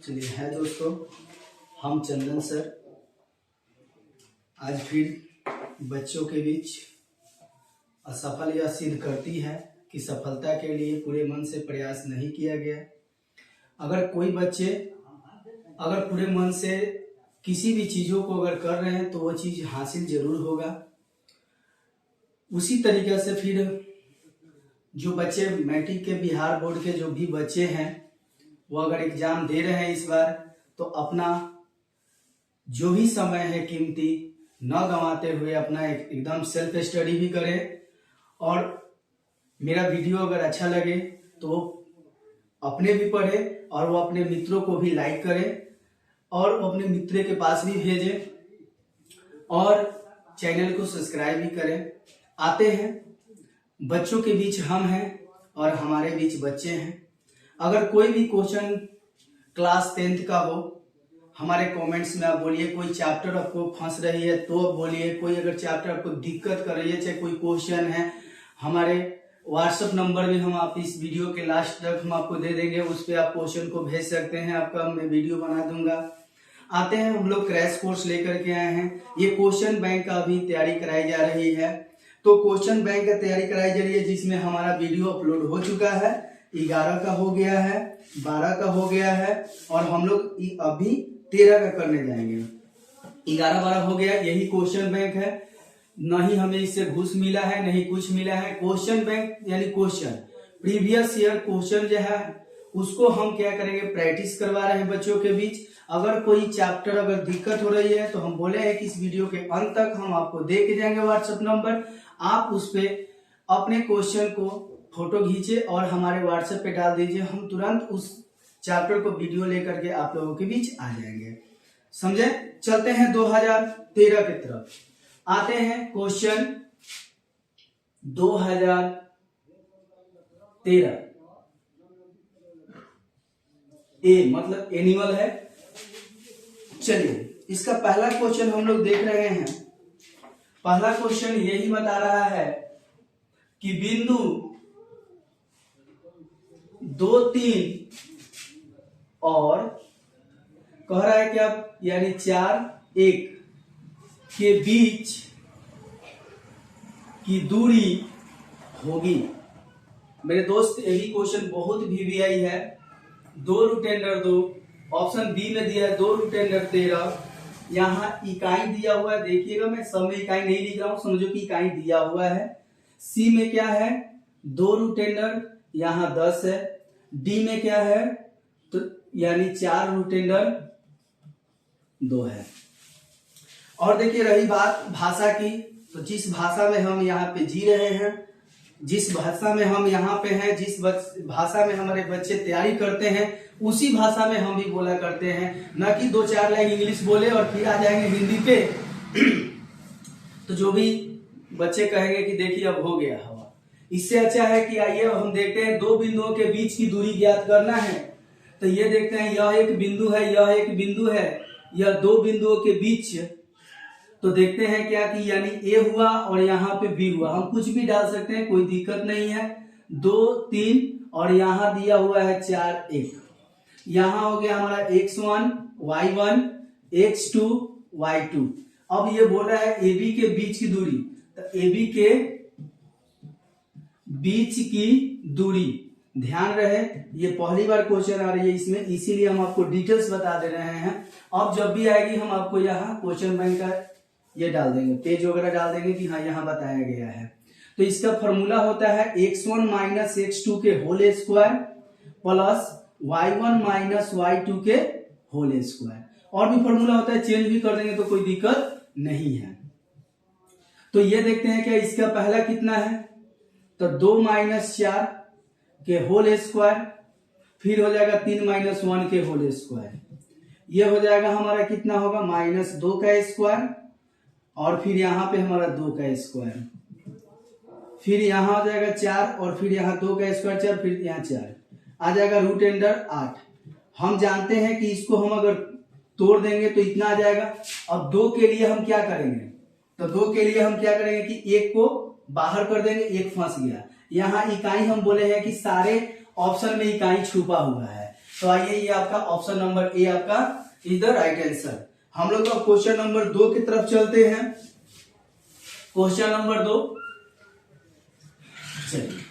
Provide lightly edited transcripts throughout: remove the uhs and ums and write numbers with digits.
चलिए है दोस्तों, हम चंदन सर आज फिर बच्चों के बीच असफल यह सिद्ध करती है कि सफलता के लिए पूरे मन से प्रयास नहीं किया गया। अगर कोई बच्चे अगर पूरे मन से किसी भी चीज़ों को अगर कर रहे हैं तो वो चीज़ हासिल जरूर होगा। उसी तरीके से फिर जो बच्चे मैट्रिक के बिहार बोर्ड के जो भी बच्चे हैं वो अगर एग्जाम दे रहे हैं इस बार, तो अपना जो भी समय है कीमती न गंवाते हुए अपना एकदम सेल्फ स्टडी भी करें। और मेरा वीडियो अगर अच्छा लगे तो वो अपने भी पढ़े और वो अपने मित्रों को भी लाइक करें और वो अपने मित्र के पास भी भेजें और चैनल को सब्सक्राइब भी करें। आते हैं, बच्चों के बीच हम हैं और हमारे बीच बच्चे हैं। अगर कोई भी क्वेश्चन क्लास 10th का हो, हमारे कमेंट्स में आप बोलिए। कोई चैप्टर आपको फंस रही है तो आप बोलिए। कोई अगर चैप्टर आपको दिक्कत कर रही है, चाहे कोई क्वेश्चन है, हमारे व्हाट्सएप नंबर भी हम आप इस वीडियो के लास्ट तक हम आपको दे देंगे। उस पर आप क्वेश्चन को भेज सकते हैं, आपका मैं वीडियो बना दूंगा। आते हैं, हम लोग क्रैश कोर्स लेकर के आए हैं। ये क्वेश्चन बैंक का अभी तैयारी कराई जा रही है। तो क्वेश्चन बैंक का तैयारी कराई जा रही है जिसमें हमारा वीडियो अपलोड हो चुका है। 11 का हो गया है, 12 का हो गया है और हम लोग अभी 13 का करने जाएंगे। 11-12 हो गया। यही क्वेश्चन बैंक है। नहीं हमें इससे घूस मिला है, नहीं कुछ मिला है। क्वेश्चन बैंक यानी क्वेश्चन प्रीवियस ईयर क्वेश्चन जो है उसको हम क्या करेंगे, प्रैक्टिस करवा रहे हैं बच्चों के बीच। अगर कोई चैप्टर अगर दिक्कत हो रही है तो हम बोले हैं कि इस वीडियो के अंत तक हम आपको दे के जाएंगे व्हाट्सएप नंबर। आप उस पे अपने क्वेश्चन को फोटो खींचे और हमारे व्हाट्सएप पे डाल दीजिए। हम तुरंत उस चैप्टर को वीडियो लेकर के आप लोगों के बीच आ जाएंगे। समझे? चलते हैं 2013 की तरफ। आते हैं क्वेश्चन 2013। ए मतलब एनिमल है। चलिए, इसका पहला क्वेश्चन हम लोग देख रहे हैं। पहला क्वेश्चन यही बता रहा है कि बिंदु 2, 3 और कह रहा है कि आप यानी 4, 1 के बीच की दूरी होगी। मेरे दोस्त यही क्वेश्चन बहुत VVI है। 2√2 ऑप्शन बी में दिया है 2√13। यहाँ इकाई दिया हुआ है, देखिएगा मैं सब में इकाई नहीं लिख रहा हूं, समझो कि इकाई दिया हुआ है। सी में क्या है 2√10, यहाँ 10 है। डी में क्या है तो यानी 4√2 है। और देखिए रही बात भाषा की, तो जिस भाषा में हम यहाँ पे जी रहे हैं, जिस भाषा में हम यहाँ पे हैं, जिस भाषा में हमारे बच्चे तैयारी करते हैं उसी भाषा में हम भी बोला करते हैं। न कि 2-4 लाइन इंग्लिश बोले और फिर आ जाएंगे हिंदी पे। तो जो भी बच्चे कहेंगे कि देखिए अब हो गया हवा। इससे अच्छा है कि आइए हम देखते हैं 2 बिंदुओं के बीच की दूरी ज्ञात करना है। तो ये देखते हैं, यह एक बिंदु है, यह एक बिंदु है, यह 2 बिंदुओं के बीच। तो देखते हैं क्या कि यानी ए हुआ और यहाँ पे बी हुआ। हम कुछ भी डाल सकते हैं, कोई दिक्कत नहीं है। 2, 3 और यहाँ दिया हुआ है 4, 1। यहाँ हो गया हमारा x1, y1, x2, y2। अब ये बोल रहा है AB के बीच की दूरी। तो AB के बीच की दूरी, ध्यान रहे ये पहली बार क्वेश्चन आ रही है इसमें, इसीलिए हम आपको डिटेल्स बता दे रहे हैं। अब जब भी आएगी हम आपको यहाँ क्वेश्चन बैंक का ये डाल देंगे, पेज वगैरह डाल देंगे कि हाँ यहाँ बताया गया है। तो इसका फॉर्मूला होता है x1 माइनस x2 के whole square plus y1 minus y2 के होल स्क्वायर। और भी फॉर्मूला होता है, चेंज भी कर देंगे तो कोई दिक्कत नहीं है। तो ये देखते हैं क्या इसका पहला कितना है, तो 2 माइनस 4 के होल स्क्वायर, फिर हो जाएगा 3 माइनस 1 के होल स्क्वायर। ये हो जाएगा हमारा कितना होगा -2 का स्क्वायर और फिर यहाँ पे हमारा 2 का स्क्वायर, फिर यहाँ हो जाएगा 4 और फिर यहाँ 2 का स्क्वायर 4, फिर यहाँ 4 आ जाएगा √8। हम जानते हैं कि इसको हम अगर तोड़ देंगे तो इतना आ जाएगा। अब 2 के लिए हम क्या करेंगे, तो 2 के लिए हम क्या करेंगे कि 1 को बाहर कर देंगे, 1 फंस गया। यहाँ इकाई हम बोले हैं कि सारे ऑप्शन में इकाई छुपा हुआ है। तो आइए ये आपका ऑप्शन नंबर ए आपका इज द राइट आंसर। हम लोग अब क्वेश्चन नंबर 2 की तरफ चलते हैं। क्वेश्चन नंबर 2, चलिए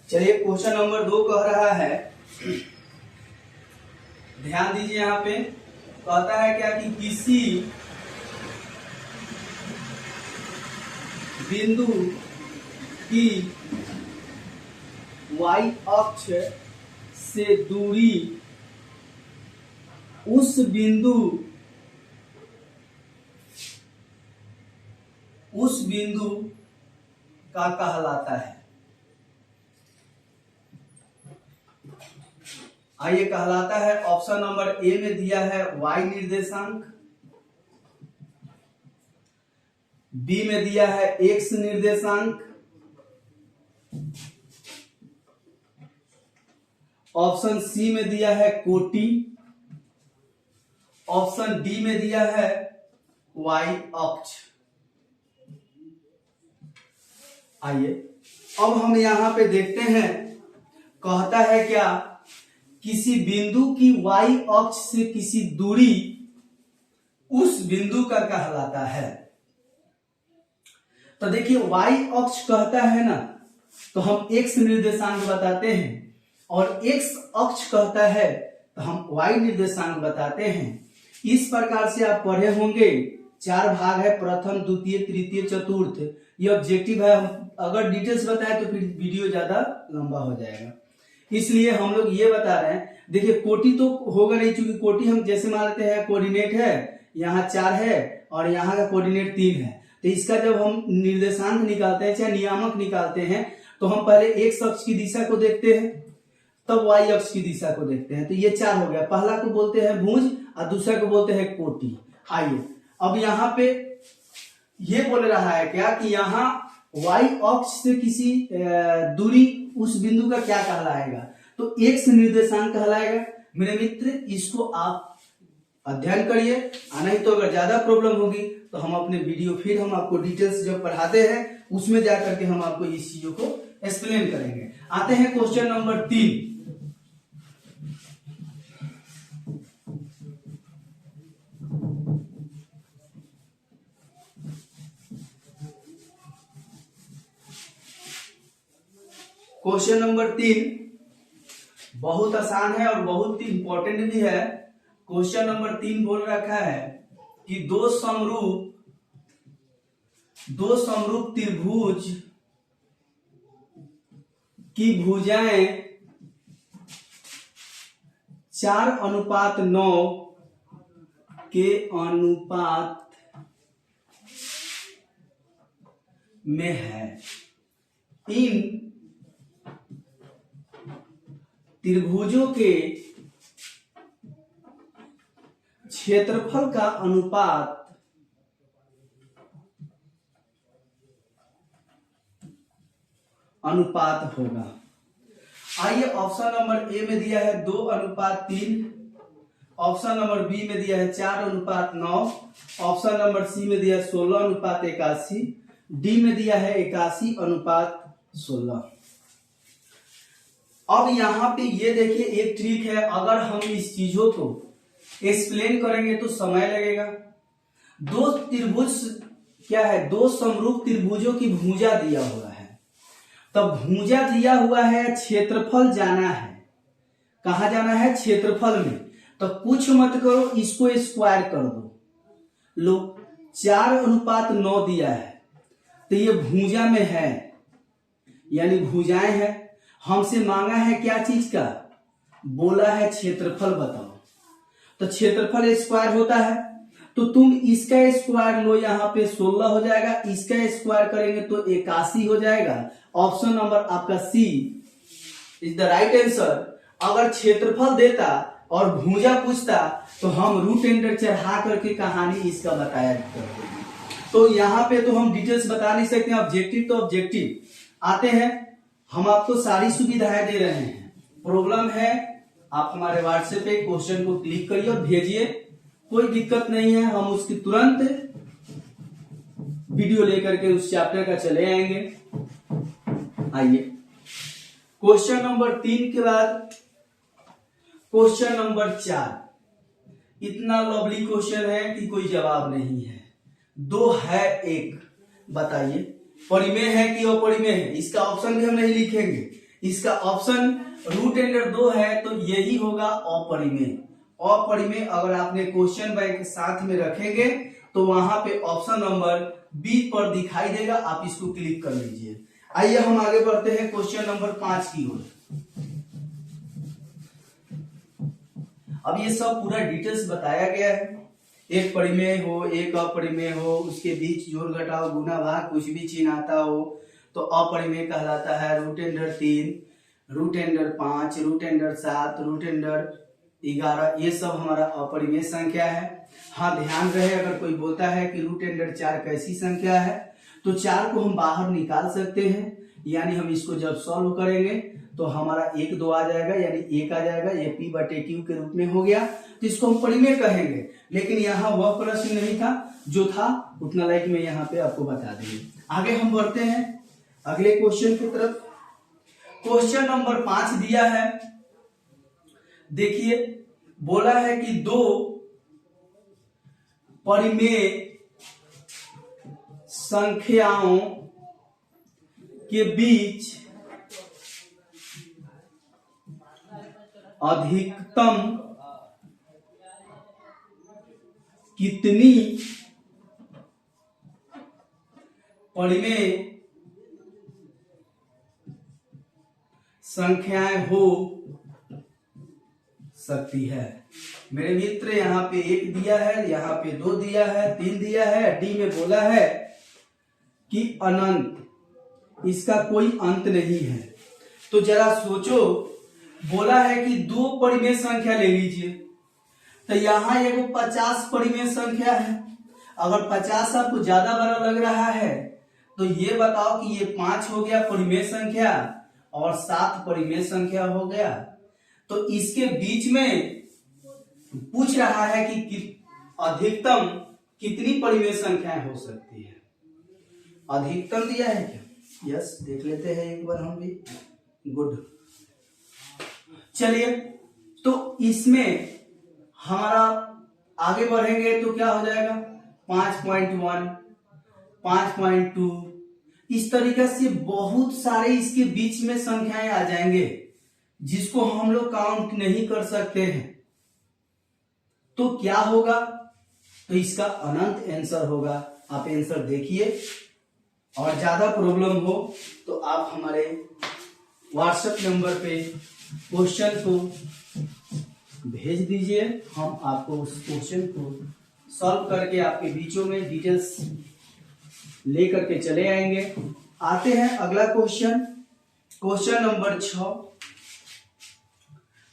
चलिए क्वेश्चन नंबर 2 कह रहा है, ध्यान दीजिए यहाँ पे कहता है क्या कि किसी बिंदु की y अक्ष से दूरी उस बिंदु का कहलाता है। आइए कहलाता है, ऑप्शन नंबर ए में दिया है y निर्देशांक, बी में दिया है x निर्देशांक, ऑप्शन सी में दिया है कोटि, ऑप्शन डी में दिया है y अक्ष। आइए अब हम यहां पे देखते हैं, कहता है क्या, किसी बिंदु की y अक्ष से किसी दूरी उस बिंदु का कहलाता है। तो देखिए y अक्ष कहता है ना, तो हम x निर्देशांक बताते हैं, और x अक्ष कहता है तो हम y निर्देशांक बताते हैं। इस प्रकार से आप पढ़े होंगे, 4 भाग है, प्रथम द्वितीय तृतीय चतुर्थ, ये ऑब्जेक्टिव है। हम अगर डिटेल्स बताए तो फिर वीडियो ज्यादा लंबा हो जाएगा, इसलिए हम लोग ये बता रहे हैं। देखिए कोटि तो होगा नहीं, चूंकि कोटि हम जैसे मान लेते हैं कोऑर्डिनेट है, यहाँ 4 है और यहाँ का कोऑर्डिनेट 3 है, तो इसका जब हम निर्देशांक निकालते हैं, चाहे नियामक निकालते हैं, तो हम पहले x अक्ष की दिशा को देखते हैं, तब y अक्ष की दिशा को देखते हैं। तो ये 4 हो गया, पहला को बोलते हैं भुज और दूसरा को बोलते हैं कोटि। आइए अब यहाँ पे ये बोल रहा है क्या कि यहाँ y अक्ष से किसी दूरी उस बिंदु का क्या कहलाएगा, तो x निर्देशांक कहलाएगा। मेरे मित्र इसको आप अध्ययन करिए, नहीं तो अगर ज्यादा प्रॉब्लम होगी तो हम अपने वीडियो फिर हम आपको डिटेल्स जब पढ़ाते हैं उसमें जाकर के हम आपको इस चीजों को एक्सप्लेन करेंगे। आते हैं क्वेश्चन नंबर 3। क्वेश्चन नंबर 3 बहुत आसान है और बहुत इंपॉर्टेंट भी है। क्वेश्चन नंबर 3 बोल रखा है कि दो समरूप त्रिभुज की भुजाएं 4:9 के अनुपात में है। इन त्रिभुजों के क्षेत्रफल का अनुपात होगा। आइए ऑप्शन नंबर ए में दिया है 2:3, ऑप्शन नंबर बी में दिया है 4:9, ऑप्शन नंबर सी में दिया है 16:81, डी में दिया है 81:16। अब यहाँ पे ये देखिए एक ट्रिक है, अगर हम इस चीजों को एक्सप्लेन करेंगे तो समय लगेगा। दो त्रिभुज क्या है, दो समरूप त्रिभुजों की भुजा दिया हुआ है, तब भुजा दिया हुआ है, क्षेत्रफल जाना है, कहा जाना है, क्षेत्रफल में। तो कुछ मत करो, इसको स्क्वायर कर दो। लो 4:9 दिया है, तो ये भुजा में है, यानी भुजाएं हैं। हमसे मांगा है क्या चीज का, बोला है क्षेत्रफल बताओ, तो क्षेत्रफल स्क्वायर होता है। तो तुम इसका स्क्वायर लो, यहाँ पे 16 हो जाएगा, इसका स्क्वायर करेंगे तो 81 हो जाएगा। ऑप्शन नंबर आपका सी इज द राइट आंसर। अगर क्षेत्रफल देता और भुजा पूछता तो हम रूट एंटर चढ़ा करके कहानी इसका बताया करते हैं। तो यहाँ पे तो हम डिटेल्स बता नहीं सकते, ऑब्जेक्टिव तो ऑब्जेक्टिव। आते हैं हम आपको सारी सुविधाएं दे रहे हैं। प्रॉब्लम है आप हमारे व्हाट्सएप पे क्वेश्चन को क्लिक करिए और भेजिए, कोई दिक्कत नहीं है, हम उसकी तुरंत वीडियो लेकर के उस चैप्टर का चले आएंगे। आइए क्वेश्चन नंबर 3 के बाद क्वेश्चन नंबर 4। इतना लवली क्वेश्चन है कि कोई जवाब नहीं है। 2 है 1, बताइए परिमेय है कि अपरिमेय है? इसका ऑप्शन भी हम नहीं लिखेंगे। इसका ऑप्शन √2 है तो यही होगा अपरिमेय। अपरिमेय अगर आपने क्वेश्चन बैंक साथ में रखेंगे तो वहां पे ऑप्शन नंबर बी पर दिखाई देगा, आप इसको क्लिक कर लीजिए। आइए हम आगे बढ़ते हैं क्वेश्चन नंबर 5 की ओर। अब ये सब पूरा डिटेल्स बताया गया है। एक परिमेय हो, एक अपरिमेय हो, उसके बीच जोड़ घटाव गुना भाग कुछ भी चिन्ह आता हो तो अपरिमेय कहलाता है। √3, √5, √7, √11 ये सब हमारा अपरिमेय संख्या है। हाँ ध्यान रहे, अगर कोई बोलता है कि √4 कैसी संख्या है तो 4 को हम बाहर निकाल सकते हैं, यानी हम इसको जब सॉल्व करेंगे तो हमारा 1 2 आ जाएगा, यानी 1 आ जाएगा, ये p/q के रूप में हो गया, तो इसको हम परिमेय कहेंगे। लेकिन यहाँ वह प्रश्न नहीं था, जो था उतना लाइक में यहाँ पे आपको बता देंगे। आगे हम बढ़ते हैं अगले क्वेश्चन की तरफ। क्वेश्चन नंबर 5 दिया है, देखिए बोला है कि 2 परिमेय संख्याओं के बीच अधिकतम कितनी परिमेय संख्याएं हो सकती है। मेरे मित्र यहाँ पे 1 दिया है, यहाँ पे 2 दिया है, 3 दिया है, डी में बोला है कि अनंत, इसका कोई अंत नहीं है। तो जरा सोचो, बोला है कि 2 परिमेय संख्या ले लीजिए, तो यहाँ एगो 50 परिमेय संख्या है। अगर 50 आपको ज्यादा बड़ा लग रहा है तो ये बताओ कि ये 5 हो गया परिमेय संख्या और 7 परिमेय संख्या हो गया। तो इसके बीच में पूछ रहा है कि अधिकतम कितनी परिमेय संख्याएं हो सकती है। अधिकतम दिया है क्या? यस, देख लेते हैं एक बार हम भी। गुड, चलिए तो इसमें हमारा आगे बढ़ेंगे तो क्या हो जाएगा 5.1, 5.2, इस तरीके से बहुत सारे इसके बीच में संख्याएं आ जाएंगे जिसको हम लोग काउंट नहीं कर सकते हैं। तो क्या होगा? तो इसका अनंत आंसर होगा। आप आंसर देखिए, और ज्यादा प्रॉब्लम हो तो आप हमारे व्हाट्सएप नंबर पे क्वेश्चन को भेज दीजिए, हम आपको उस क्वेश्चन को सॉल्व करके आपके बीचों में डिटेल्स लेकर के चले आएंगे। आते हैं अगला क्वेश्चन, क्वेश्चन नंबर 6।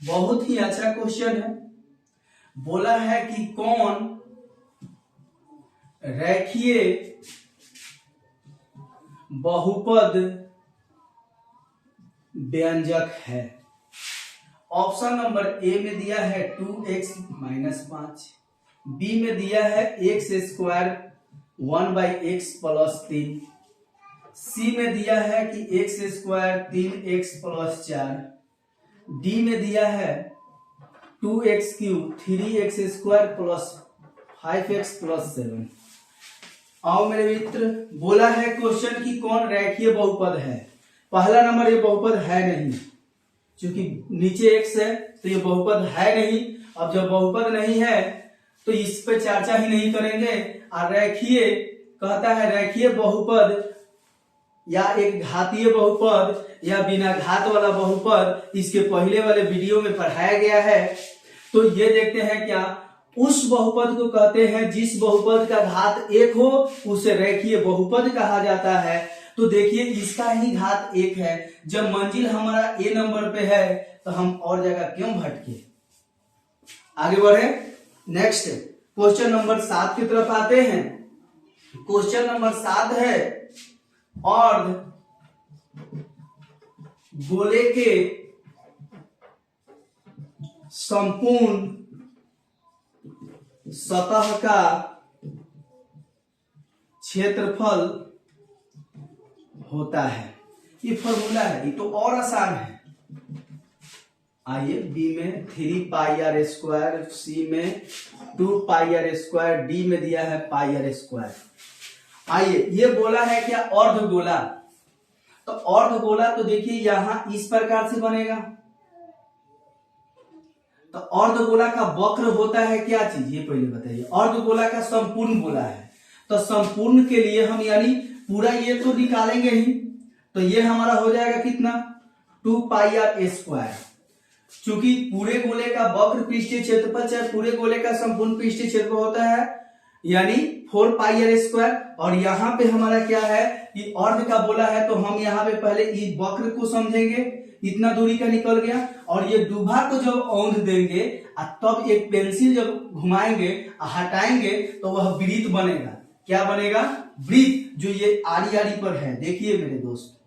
बहुत ही अच्छा क्वेश्चन है। बोला है कि कौन रेखीय बहुपद व्यंजक है? ऑप्शन नंबर ए में दिया है 2x - 5, बी में दिया है x² 1/x + 3, सी में दिया है कि x² 3x + 4, डी में दिया है 2x³ 3x² + 5x + 7। आओ मेरे मित्र, बोला है क्वेश्चन की कौन रेखीय बहुपद है। पहला नंबर ये बहुपद है नहीं, क्योंकि नीचे x है तो ये बहुपद है नहीं। अब जब बहुपद नहीं है तो इस पे चर्चा ही नहीं करेंगे। और रेखीय कहता है, रेखीय बहुपद या एक घातीय बहुपद या बिना घात वाला बहुपद इसके पहले वाले वीडियो में पढ़ाया गया है। तो ये देखते हैं क्या, उस बहुपद को कहते हैं जिस बहुपद का घात 1 हो उसे रेखीय बहुपद कहा जाता है। तो देखिए इसका ही घात 1 है। जब मंजिल हमारा ए नंबर पे है तो हम और जगह क्यों भटके। आगे बढ़े, नेक्स्ट क्वेश्चन नंबर 7 की तरफ आते हैं। क्वेश्चन नंबर 7 है अर्ध गोले के संपूर्ण सतह का क्षेत्रफल होता है। ये फॉर्मूला है, ये तो और आसान है। आइए, बी में 3 पाई आर स्क्वायर, सी में 2 पाई आर स्क्वायर, डी में दिया है पाई आर स्क्वायर। आइए, ये बोला है क्या अर्धगोला, तो अर्धगोला तो देखिए यहां इस प्रकार से बनेगा। तो अर्धगोला का वक्र होता है क्या चीज, ये पहले बताइए। अर्धगोला का संपूर्ण गोला है, तो संपूर्ण के लिए हम यानी पूरा ये तो निकालेंगे ही, तो ये हमारा हो जाएगा कितना 2 पाई आर स्क्वायर। चूंकि पूरे गोले का वक्र पृष्ठीय क्षेत्रफल चाहे पूरे गोले का संपूर्ण पृष्ठीय क्षेत्रफल होता है यानी 4 पाई आर स्क्वायर। और यहाँ पे हमारा क्या है कि अर्ध का बोला है, तो हम यहाँ पे पहले इस वक्र को समझेंगे, इतना दूरी का निकल गया। और ये दुभा को जब औंध देंगे तब एक पेंसिल जब घुमाएंगे हटाएंगे तो वह वृत्त बनेगा। क्या बनेगा, वृत्त, जो ये आड़ी आड़ी पर है। देखिए मेरे दोस्त,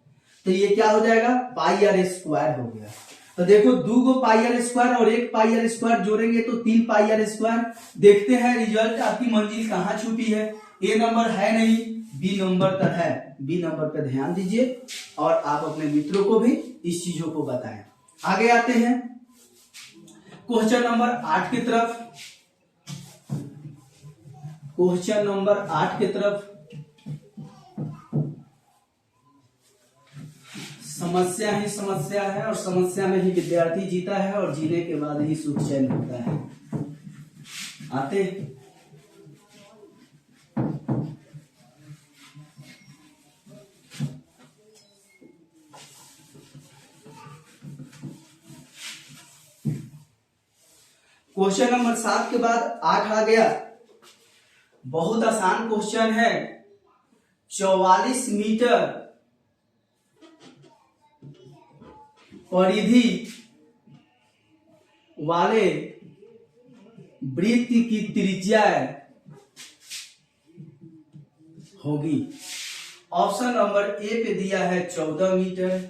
तो ये क्या हो जाएगा पाई आर स्क्वायर हो गया। तो देखो 2 पाई आर स्क्वायर और 1 पाई आर स्क्वायर जोड़ेंगे तो 3 पाई आर स्क्वायर। देखते हैं रिजल्ट, आपकी मंजिल कहाँ छुपी है। ए नंबर है नहीं, बी नंबर तक है। बी नंबर पर ध्यान दीजिए और आप अपने मित्रों को भी इस चीजों को बताएं। आगे आते हैं क्वेश्चन नंबर 8 की तरफ। क्वेश्चन नंबर 8 की तरफ समस्या ही समस्या है और समस्या में ही विद्यार्थी जीता है और जीने के बाद ही सुख चैन होता है। आते क्वेश्चन नंबर 7 के बाद 8 आ गया। बहुत आसान क्वेश्चन है। 44 मीटर परिधि वाले वृत्त की त्रिज्या होगी। ऑप्शन नंबर ए पे दिया है 14 मीटर,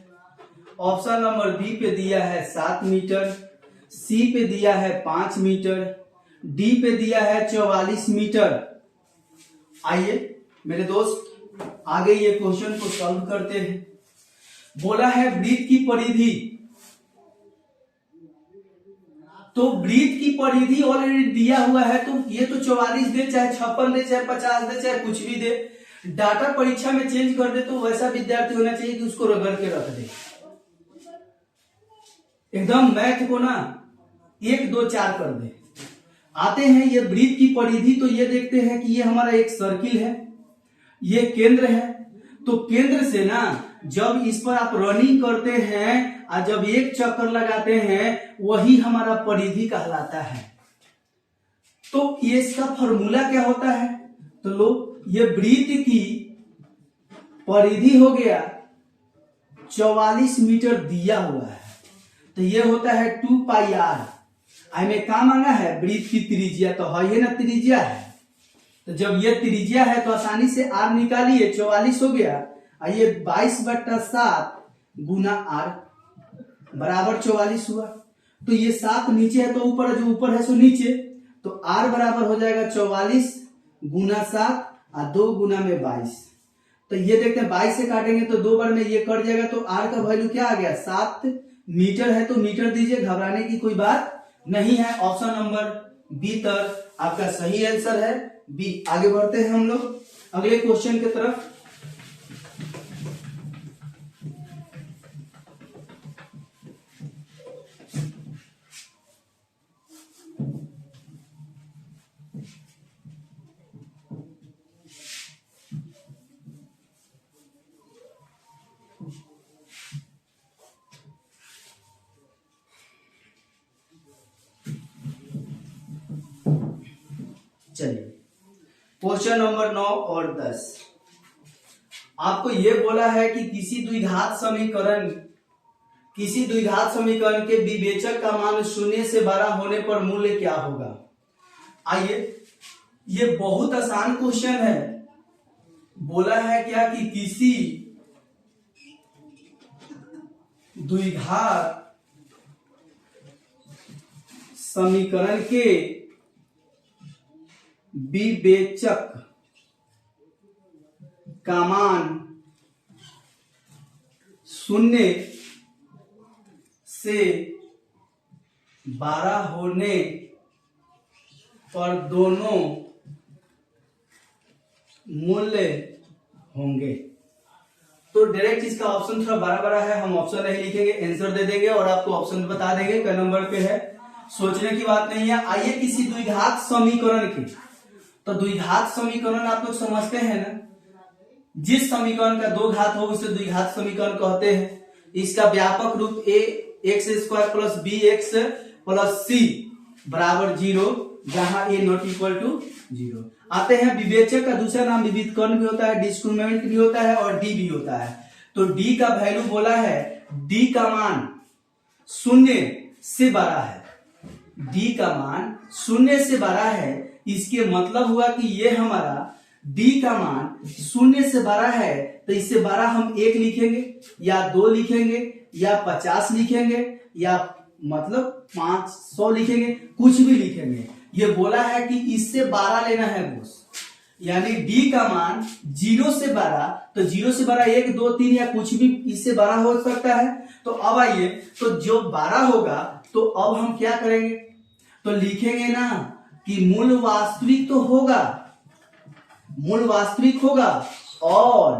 ऑप्शन नंबर बी पे दिया है 7 मीटर, सी पे दिया है 5 मीटर, डी पे दिया है 44 मीटर। आइए मेरे दोस्त आगे ये क्वेश्चन को सॉल्व करते हैं। बोला है वृत्त की परिधि, तो वृत्त की परिधि ऑलरेडी दिया हुआ है, तो ये तो 44 दे, चाहे 56 दे, चाहे 50 दे, चाहे कुछ भी दे। डाटा परीक्षा में चेंज कर दे तो वैसा विद्यार्थी होना चाहिए कि उसको रगड़ के रख दे, एकदम मैथ को ना 1 2 4 कर दे। आते हैं ये वृत्त की परिधि, तो ये देखते हैं कि ये हमारा एक सर्किल है, ये केंद्र है। तो केंद्र से ना जब इस पर आप रनिंग करते हैं और जब एक चक्कर लगाते हैं वही हमारा परिधि कहलाता है। तो ये इसका फॉर्मूला क्या होता है, तो लो ये वृत्त की परिधि हो गया 44 मीटर दिया हुआ है, तो ये होता है 2 पाई आर। आई में क्या मांगा है, वृत्त की त्रिज्या, तो है ये ना त्रिज्या है। तो जब ये त्रिज्या है तो आसानी से आर निकालिए, 44 हो गया, ये 22/7 गुना आर बराबर 44 हुआ। तो ये 7 नीचे है तो ऊपर, जो ऊपर है सो नीचे, तो आर बराबर हो जाएगा 44 गुना 7 और 2 गुना में 22। तो ये देखते हैं 22 से काटेंगे तो 2 बार में ये कट जाएगा, तो आर का वैल्यू क्या आ गया 7 मीटर है, तो मीटर दीजिए, घबराने की कोई बात नहीं है। ऑप्शन नंबर बी तर आपका सही आंसर है, बी। आगे बढ़ते हैं हम लोग अगले क्वेश्चन की तरफ। चलिए क्वेश्चन नंबर 9 और 10। आपको यह बोला है कि किसी द्विघात समीकरण के विवेचक का मान 0 से बड़ा होने पर मूल्य क्या होगा। आइए, ये बहुत आसान क्वेश्चन है। बोला है क्या कि किसी द्विघात समीकरण के विवेचक का मान 0 से 12 होने पर दोनों मूल्य होंगे। तो डायरेक्ट इसका ऑप्शन थोड़ा बड़ा बड़ा है, हम ऑप्शन नहीं लिखेंगे, आंसर दे देंगे और आपको ऑप्शन बता देंगे क्या नंबर पे है। सोचने की बात नहीं है। आइए किसी द्विघात समीकरण की, तो द्विघात समीकरण आप लोग समझते हैं ना, जिस समीकरण का दो घात हो उसे द्विघात समीकरण कहते हैं। इसका व्यापक रूप a x square plus B x plus C बराबर 0, जहां a नॉट इक्वल टू 0। आते हैं विवेचक का दूसरा नाम विविधकर्ण भी होता है, डिस्क्रिमिनेंट भी होता है और डी भी होता है। तो डी का वैल्यू बोला है, डी का मान 0 से बड़ा है, डी का मान 0 से बड़ा है। इसके मतलब हुआ कि ये हमारा d का मान 0 से बड़ा है, तो इससे बड़ा हम 1 लिखेंगे या 2 लिखेंगे या 50 लिखेंगे या मतलब 500 लिखेंगे, कुछ भी लिखेंगे। ये बोला है कि इससे 12 लेना है बॉस, यानी d का मान 0 से 12, तो 0 से 12 1 2 3 या कुछ भी इससे बड़ा हो सकता है। तो अब आइए, तो जो 12 होगा तो अब हम क्या करेंगे, तो लिखेंगे ना कि मूल वास्तविक तो होगा, मूल वास्तविक होगा और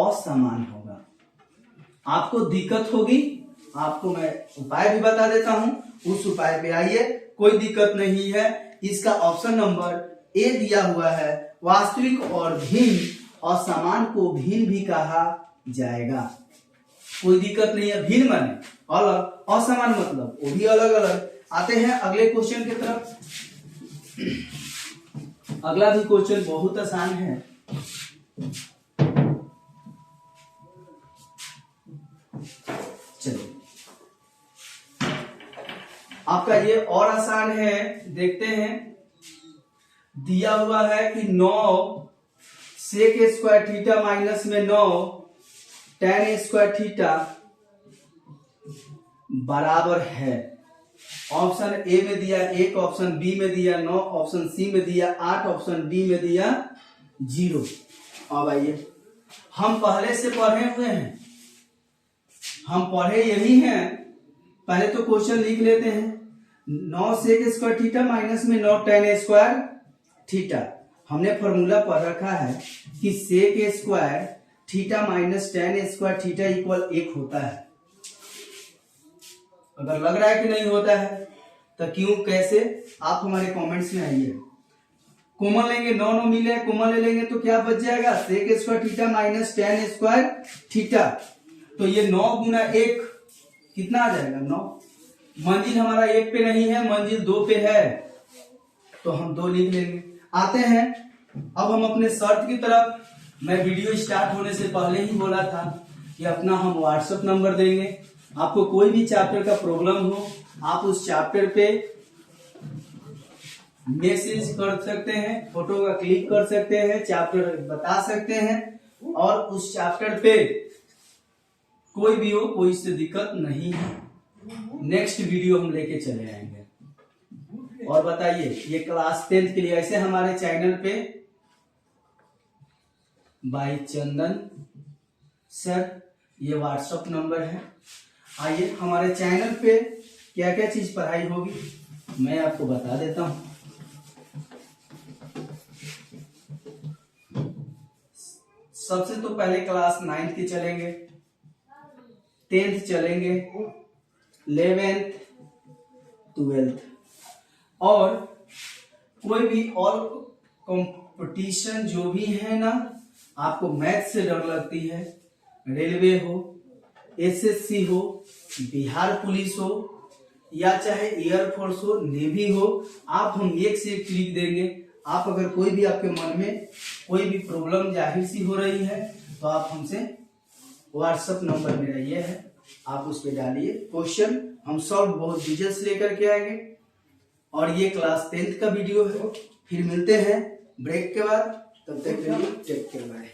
असमान होगा। आपको दिक्कत होगी, आपको मैं उपाय भी बता देता हूं, उस उपाय पे आइए, कोई दिक्कत नहीं है। इसका ऑप्शन नंबर ए दिया हुआ है, वास्तविक और भिन्न, असमान को भिन्न भी कहा जाएगा। कोई दिक्कत नहीं है, भिन्न माने अलग, असमान मतलब वो भी अलग अलग। आते हैं अगले क्वेश्चन की तरफ। अगला भी क्वेश्चन बहुत आसान है। चलिए आपका ये और आसान है, देखते हैं। दिया हुआ है कि 9 सेक स्क्वायर थीटा माइनस में 9 tan स्क्वायर थीटा बराबर है। ऑप्शन ए में दिया 1, ऑप्शन बी में दिया 9, ऑप्शन सी में दिया 8, ऑप्शन डी में दिया 0। अब आइए, हम पहले से पढ़े हुए हैं, हम पढ़े यही हैं। पहले तो क्वेश्चन लिख लेते हैं। 9 सेक स्क्वायर थीटा माइनस में 9 tan स्क्वायर थीटा, हमने फॉर्मूला पढ़ रखा है कि sec square theta minus tan square theta equal 1 होता है। अगर लग रहा है कि नहीं होता है तो क्यों कैसे, आप हमारे कमेंट्स में आइए। कॉमन लेंगे, 9 9 मिले, कॉमन ले लेंगे तो क्या बच जाएगा, sec square theta minus tan square theta. तो ये 9 गुना 1 कितना आ जाएगा, 9। मंजिल हमारा 1 पे नहीं है, मंजिल 2 पे है, तो हम 2 लिख लेंगे। आते हैं अब हम अपने शर्त की तरफ। मैं वीडियो स्टार्ट होने से पहले ही बोला था कि अपना हम व्हाट्सएप नंबर देंगे। आपको कोई भी चैप्टर का प्रॉब्लम हो, आप उस चैप्टर पे मैसेज कर सकते हैं, फोटो का क्लिक कर सकते हैं, चैप्टर बता सकते हैं, और उस चैप्टर पे कोई भी हो, कोई से दिक्कत नहीं है। नेक्स्ट वीडियो हम लेके चले आएंगे। और बताइए, ये क्लास 10th के लिए ऐसे हमारे चैनल पे बाय चंदन सर, ये व्हाट्सएप नंबर है। आइए, हमारे चैनल पे क्या क्या चीज पढ़ाई होगी मैं आपको बता देता हूं। सबसे तो पहले क्लास 9th के चलेंगे, 10th चलेंगे, 11th 12th, और कोई भी और कंपटीशन जो भी है ना, आपको मैथ से डर लगती है, रेलवे हो, एसएससी हो, बिहार पुलिस हो, या चाहे एयरफोर्स हो, नेवी हो, आप हम एक से एक लिख देंगे। आप अगर कोई भी आपके मन में कोई भी प्रॉब्लम जाहिर सी हो रही है तो आप हमसे व्हाट्सएप नंबर मेरा ये है, आप उस पर डालिए क्वेश्चन, हम सॉल्व बहुत डिटेल्स लेकर के आएंगे। और ये क्लास 10th का वीडियो है। फिर मिलते हैं ब्रेक के बाद, तब तक के लिए टेक केयर, बाय।